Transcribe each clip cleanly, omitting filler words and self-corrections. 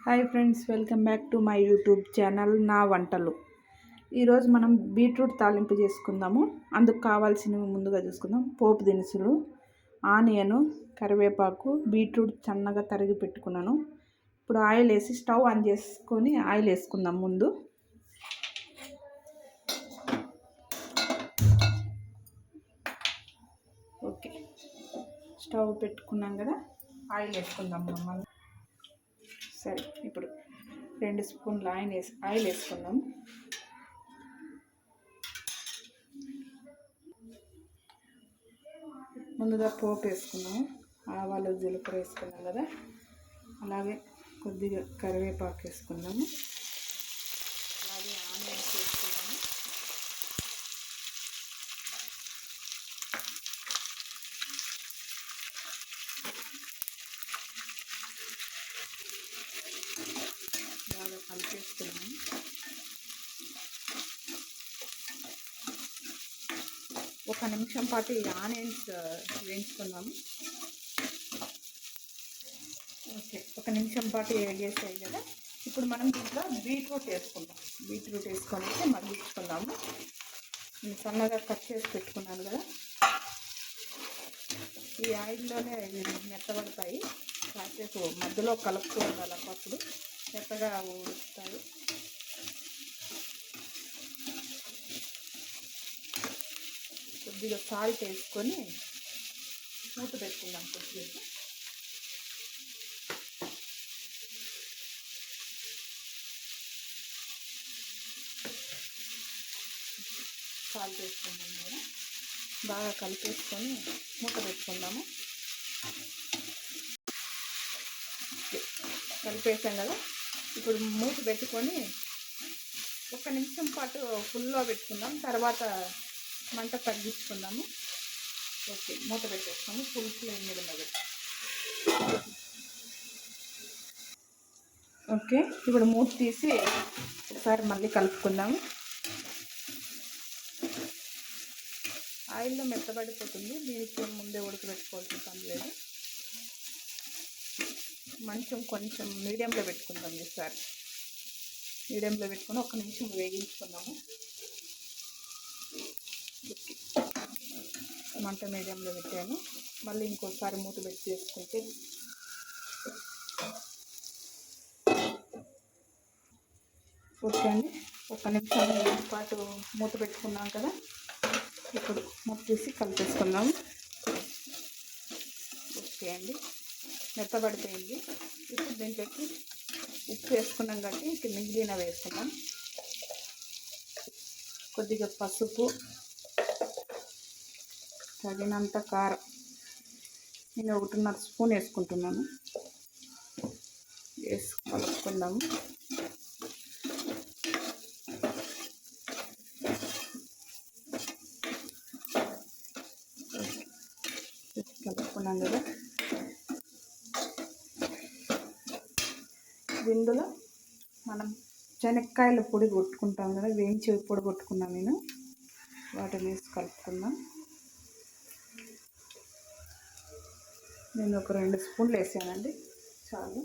Hi friends, welcome back to my YouTube channel నా వంటలు. ఈరోజు మనం బీట్రూట్ తాలింపు చేసుకుందాము. అందుకు కావాల్సినవి ముందుగా చూసుకుందాం. పోపు దినుసులు, ఆనియను, కరివేపాకు, బీట్రూట్ సన్నగా తరిగి పెట్టుకున్నాను. ఇప్పుడు ఆయిల్ వేసి స్టవ్ ఆన్ చేసుకొని ఆయిల్ వేసుకుందాం. ముందు ఓకే, స్టవ్ పెట్టుకున్నాం కదా, ఆయిల్ వేసుకుందాం మమ్మల్ని. సరే, ఇప్పుడు 2 స్పూన్లు ఆయిల్ వేసుకుందాం. ముందుగా పోపు వేసుకున్నాము. ఆవాలు, జీలకర్ర వేసుకున్నాం కదా, అలాగే కొద్దిగా కరివేపాకు వేసుకున్నాము. అలాగే ఆనియన్స్ వేసుకున్నాము. బాగా కలిపేసుకున్నాము. ఒక నిమిషం పాటు ఈ ఆనియన్స్ వేయించుకున్నాము. ఓకే, ఒక నిమిషం పాటు వేగేసాయి కదా. ఇప్పుడు మనం దీంట్లో బీట్రూట్ వేసుకుందాం. బీట్రూట్ వేసుకొని మగ్గించుకుందాము. నేను సన్నగా కట్ చేసి పెట్టుకున్నాను కదా, ఈ ఆయిల్లోనే మెత్తబడతాయి. కాసేపు మధ్యలో కలుపుతూ ఉండాలి, అప్పుడు మెత్తగా ఉడుకుతాయి. కొద్దిగా సాల్ట్ వేసుకొని మూత పెట్టుకుందాం. కొద్దిగా సాల్ట్ వేసుకుందాం కదా, బాగా కలిపేసుకొని మూత పెట్టుకుందాము. కలిపేసాం కదా, ఇప్పుడు మూత పెట్టుకొని 1 నిమిషం పాటు ఫుల్లో పెట్టుకుందాం. తర్వాత మంట తగ్గించుకుందాము. ఓకే, మూత పెట్టేస్తాము. ఫుల్ ఫ్లేమ్ మీద పెట్టి. ఓకే, ఇప్పుడు మూత తీసి ఒకసారి మళ్ళీ కలుపుకుందాము. ఆయిల్లో మెత్తబడిపోతుంది, దీనికి ముందే ఉడకబెట్టుకోవాల్సిన పని లేదు. కొంచెం మీడియంలో పెట్టుకుందాం. ఈసారి మీడియంలో పెట్టుకొని 1 నిమిషం వేగించుకుందాము. మంట మీడియంలో పెట్టాను. మళ్ళీ ఇంకోసారి మూత పెట్టి చేసుకుంటే ఓకే అండి. 1 నిమిషం పాటు మూత పెట్టుకున్నాం కదా, ఇప్పుడు మూత తీసి కలిపేసుకుందాము. ఓకే అండి, మెత్తబడిపోయింది. ఇప్పుడు దీంట్లోకి ఉప్పు వేసుకున్నాం కాబట్టి ఇంక మిగిలిన వేసుకున్నాం. కొద్దిగా పసుపు, తగినంత కారం. నేను 1.5 స్పూన్ వేసుకుంటున్నాను. వేసి కలుపుకుందాము. కలుపుకున్నాం కదా, ఇందులో మనం శనక్కాయల పొడి కొట్టుకుంటాం కదా, వేయించి పొడి కొట్టుకున్నాం. నేను వాటిని వేసి కలుపుకుందాం. నేను ఒక 2 స్పూన్లు వేసానండి, చాలు.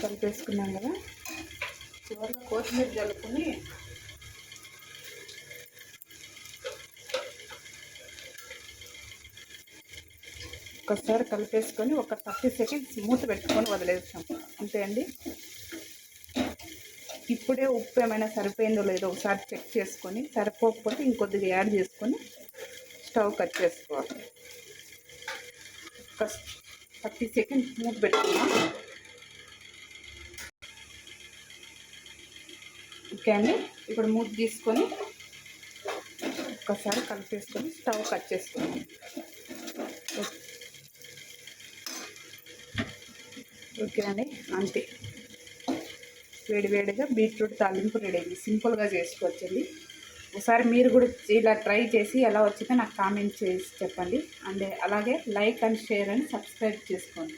కలిపేసుకున్నాం కదా, చివరిగా కొత్తిమీర జల్లుకొని ఒకసారి కలిపేసుకొని ఒక 30 సెకండ్స్ మూత పెట్టుకొని వదిలేస్తాం. అంతే అండి. ఇప్పుడే ఉప్పు ఏమైనా సరిపోయిందో లేదో ఒకసారి చెక్ చేసుకొని, సరిపోకపోతే ఇంకొద్దిగా యాడ్ చేసుకొని స్టవ్ కట్ చేసుకోవాలి. ఒక 30 సెకండ్స్ మూత పెట్టుకున్నాం. ఓకే అండి, ఇప్పుడు మూత తీసుకొని ఒక్కసారి కలిపేసుకొని స్టవ్ కట్ చేసుకున్నాం. ఓకే అండి, అంతే. వేడివేడిగా బీట్రూట్ తాలింపు రెడీ అయింది. సింపుల్గా చేసుకోవచ్చండి. ఒకసారి మీరు కూడా ఇలా ట్రై చేసి ఎలా వచ్చిందో నాకు కామెంట్ చేసి చెప్పండి. అండ్ అలాగే like and share and subscribe చేసుకోండి.